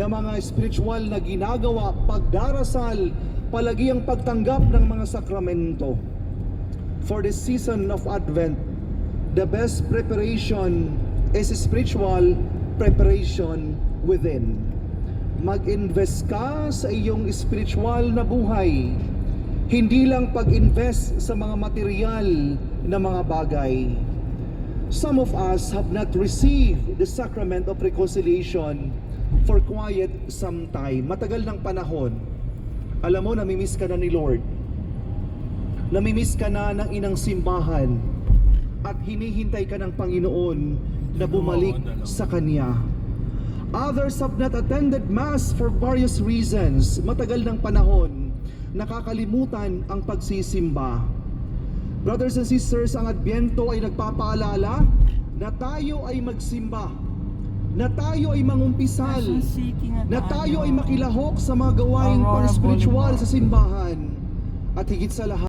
na mga spiritual na ginagawa, pagdarasal, palagi ang pagtanggap ng mga sakramento. For the season of Advent, the best preparation is spiritual preparation within. Mag-invest ka sa iyong spiritual na buhay, hindi lang pag-invest sa mga material na mga bagay. Some of us have not received the sacrament of reconciliation for quite some time. Matagal ng panahon. Alam mo, namimiss ka na ni Lord. Namimiss ka na ng inang simbahan. At hinihintay ka ng Panginoon na bumalik sa Kanya. Others have not attended Mass for various reasons. Matagal ng panahon. Nakakalimutan ang pagsisimba. Brothers and sisters, ang Adbyento ay nagpapaalala na tayo ay magsimba, na tayo ay mangumpisal, na tayo ay makilahok sa mga gawaing pang-spiritual sa simbahan, at higit sa lahat,